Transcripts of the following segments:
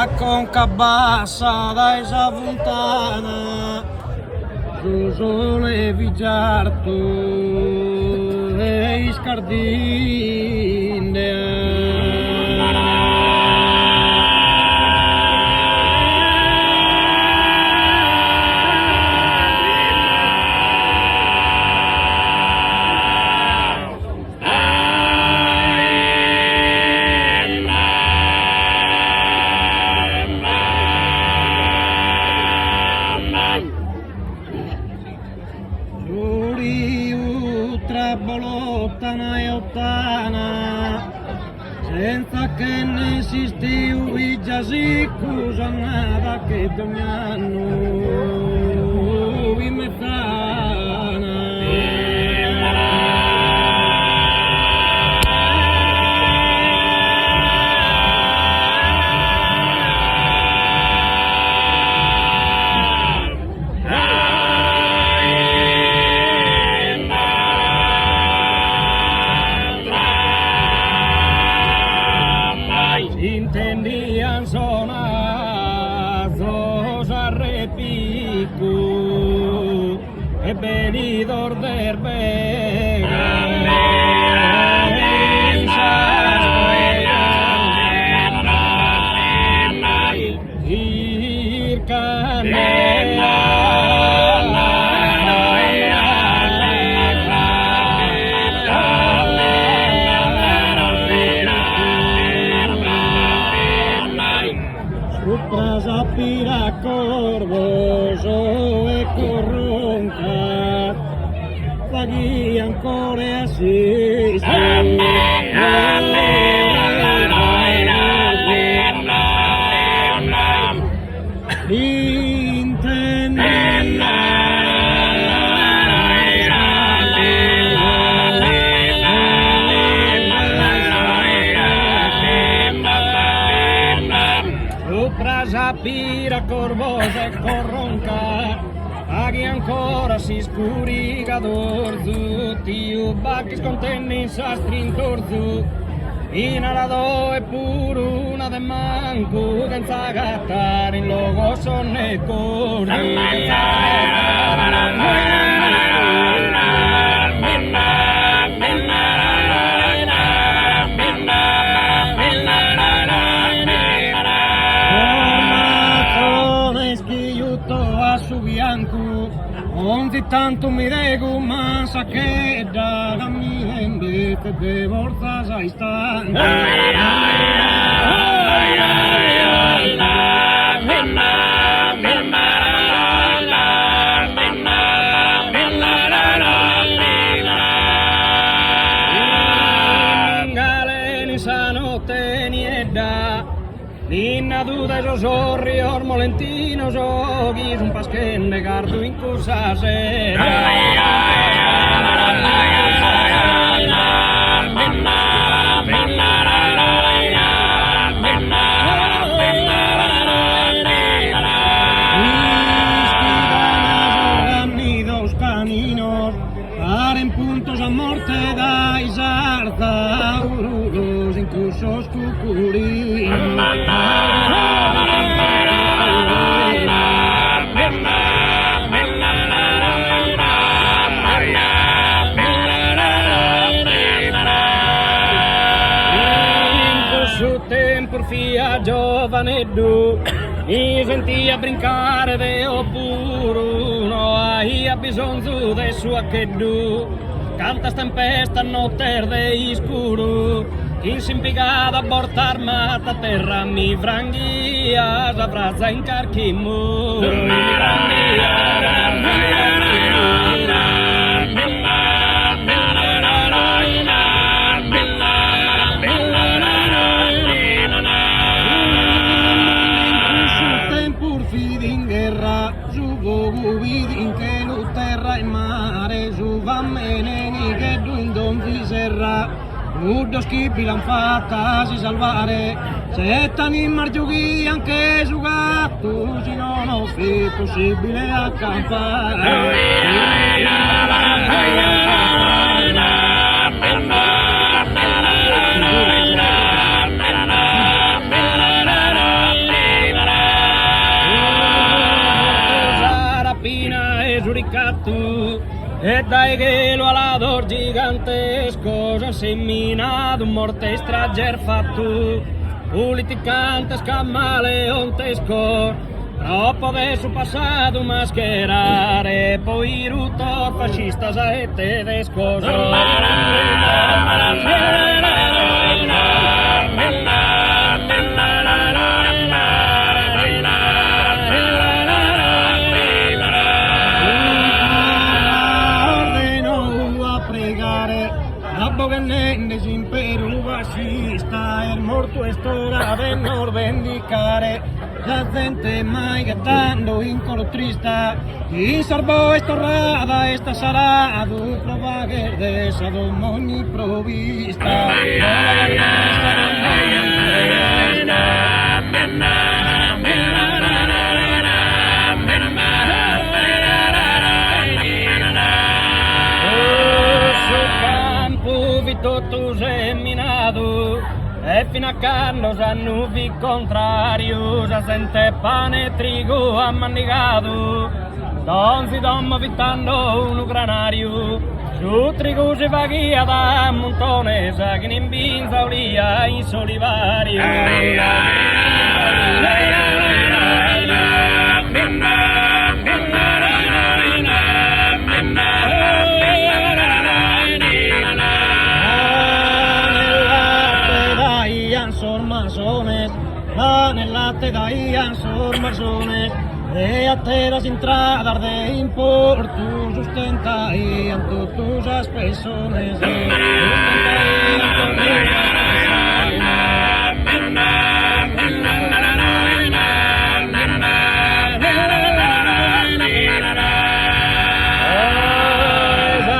A conca bassa da esa fontana, su sole vigiarto e scardine. Bolottana e ottana, senza che ne esisti uvigia siccusa nada che ogni anno vi mettana. Intendian sonazos a repico e venidor der vega. Sapira corvoso e corronca, paghi ancora assiste. Sapira corvosa e corronca, paghi ancora si scuriga d'orzu, ti ubacchi scontenni sastri in torzu, in alado e pure una de manco, senza gattare in logo sonne cori. Ogni tanto mi rego, ma sa che da mi invece de borsa sai stanco. Galeni sa notte niedda, Ninna duda esos sorri ormolentinos ogis un pasquen de gardu in cursa sera. Caninos, paren puntos a morte da isarza, ururos inclusos cucurinos. Porfia giovaneddu mi sentia brincare de oppuruno hai bisogno de sua cheddu cantas tempesta notter de iscuru in simpigada a borta armata terra mi vranghia la brasa in carchimu Uddo schippi l'han fatta si salvare, se tani in margiughi anche su gatto, se non è possibile accampare. e dai gelo alador gigantesco, già seminato un morte strager fatto, un litigante scamaleontesco. Troppo adesso passato mascherare, poi rutto fascista e tedesco. Ordeno a pregare, dopo che nende impero fascista, il morto è storia venor vendicare. La gente mai gattando incoltrista, in sarbo estorrada esta sarà duplo bagher de sadomoni provista. Su campo vi tutto seminato, e fino a canno s'hanno vi contrario, già sente pane e trigo ammannicato, don si domma vittando un granario, su trigo si va via da un montone, sa che in binza olia in solivario. Nel latte daían sus masones, e a teras entradas de importu sustentaían todas as personas.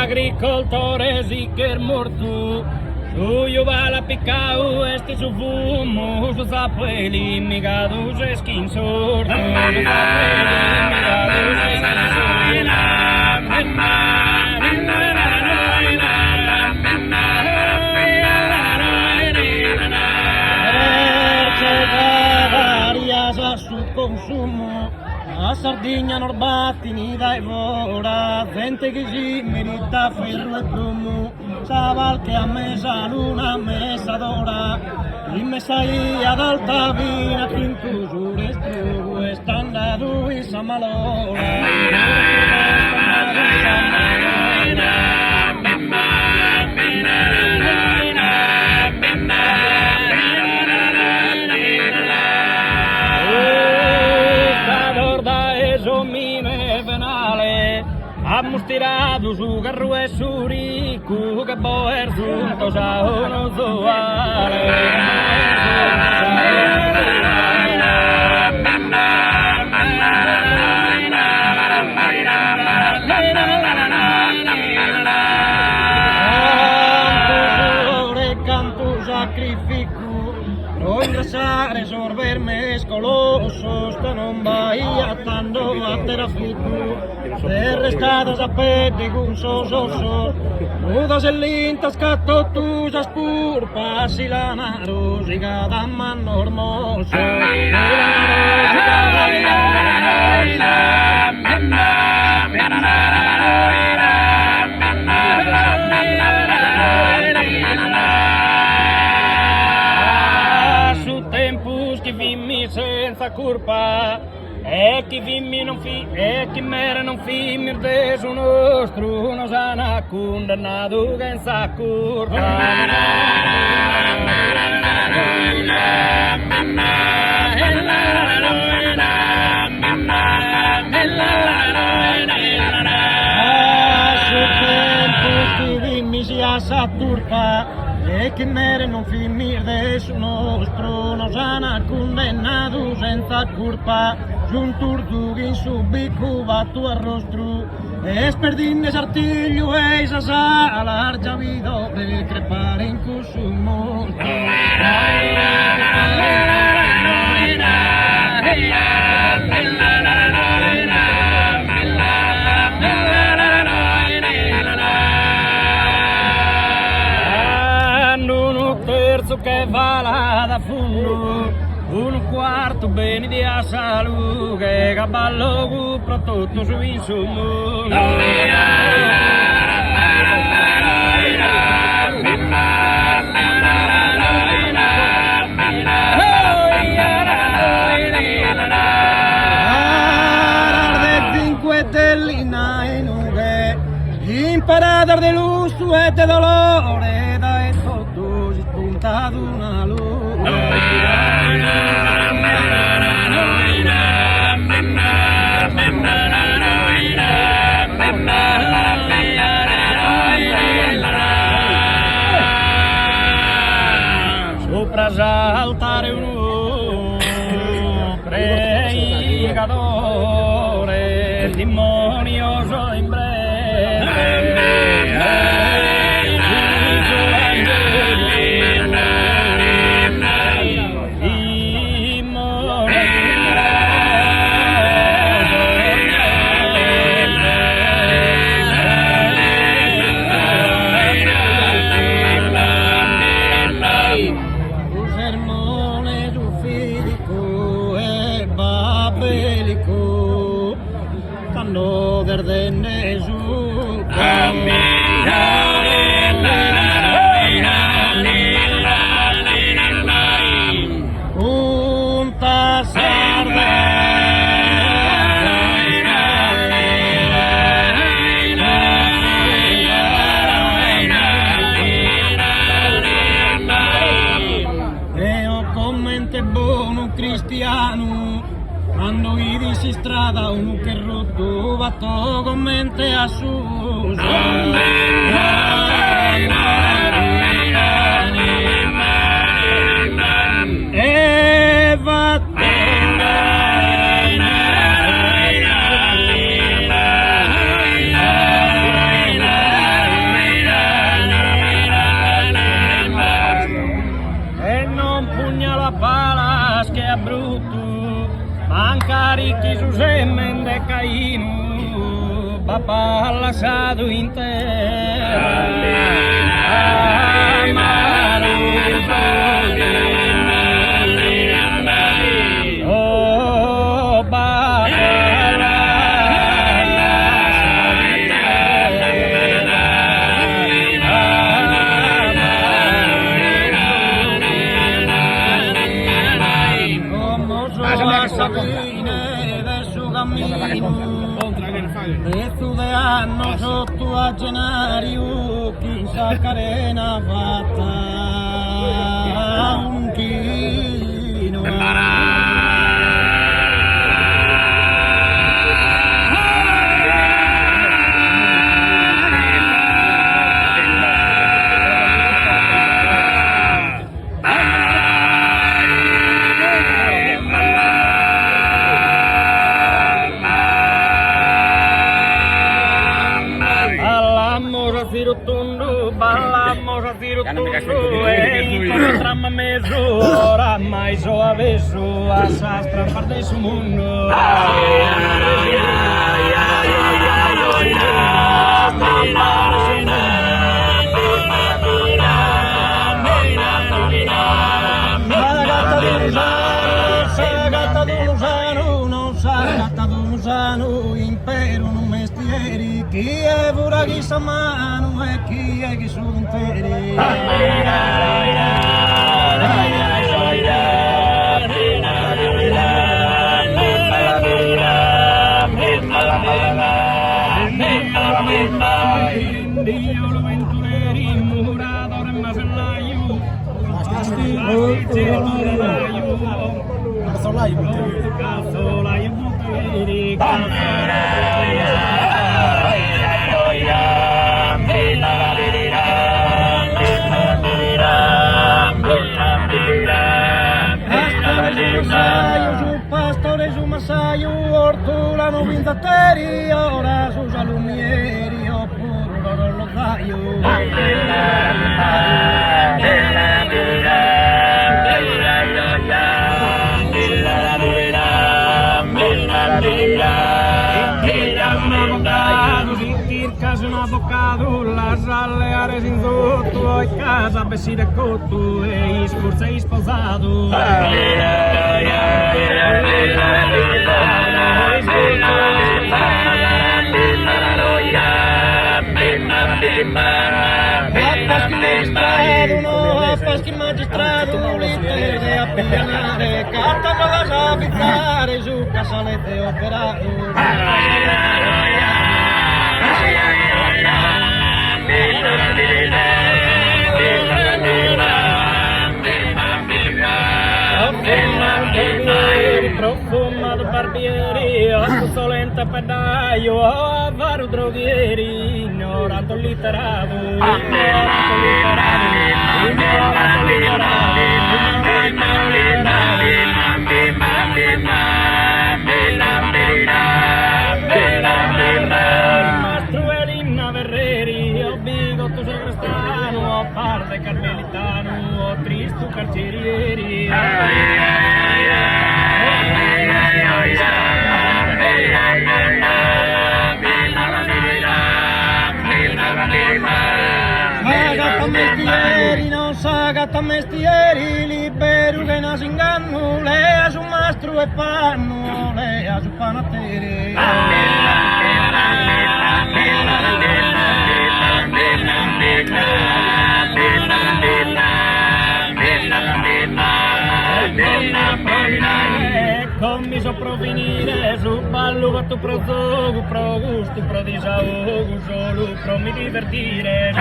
Agricoltores y que mortu, suyo va la picao, este su fumo, su zapueli, migados esquin sordo, a su consumo, a Sardegna Norbattini dai vora, gente che si merita ferro e plomo, saval che a mesa luna, a mesa d'ora, in mesa ad alta vina, fintu giurestu, e standard e samalora. Ammustirado su garru e su ricu, che boer juntos a uno canto sacrifico, no ingrasare sorber mescolosos, que non vai atando a terafico. Per restadas a pede con sososo, mudas el lintas catto tu as purpas y la narosiga da mano hermoso. Su tempus che vimmi senza curpa, e chi vimmi non e chi mere non fimmir de su nostro, non sana condannato che in sa curva. Sa turpa, e che mere non finir de su nostro, non sana condannato senza curpa, giuntur in subicu va tu arrostru, e sperdinne sartiglio e isa sa larga vido per crepare in consumo. Che va là da fondo, un quarto tu bene di a salute, cavallo cu prodotto su insumo. Imparador de luz, e de dolores, da estos dos punta de una luz. Sopra saltare un predicatore demonioso in breve. Cristiano, quando vidi si strada uno che rotto batto con mente a su. E va e non pugna la pala che è brutto, manca ricchi su semen de Caino, papà lasciato in terra. Oh, verso cammino prezzo de anno sotto a genario chissà carena fatta un chino ballamos a tirotundu e incontramos meso ora mai so avesso a sastra parte su mundo impero non mestieri chi è pura chi sa mano e chi è chi sono interi Dio lo ventuleri murador en macellaio Cazzolaio butteri pastore su massaio ortolano vintateri ora su salumieri oppure lo zaio un avocado, la salle a resin sotto e casa vestire cotto e scorsa sposato terminare, cantano da sapizzare su casalette operaio. Profumato barbieri, solente pedaio, avaro droghieri, ignorato literato, ignorato literato, ignorato literato, Mastruelina Verreri, o bigotto sacrestano, o parte carmelitano, o tristo carcerieri. Sagata mestieri, non sagata mestieri, libero che non si inganno, lea su mastro e panno, lea su panattere. Come so provenire su ballo fatto pro zogu, pro gusto, pro disahogo, solo pro mi divertire.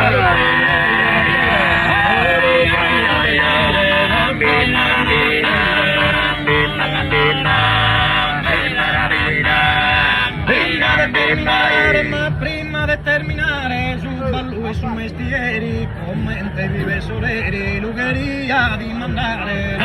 Ma prima di terminare su ballo e su mestieri, commenti vive soleri, lugheria di mandare.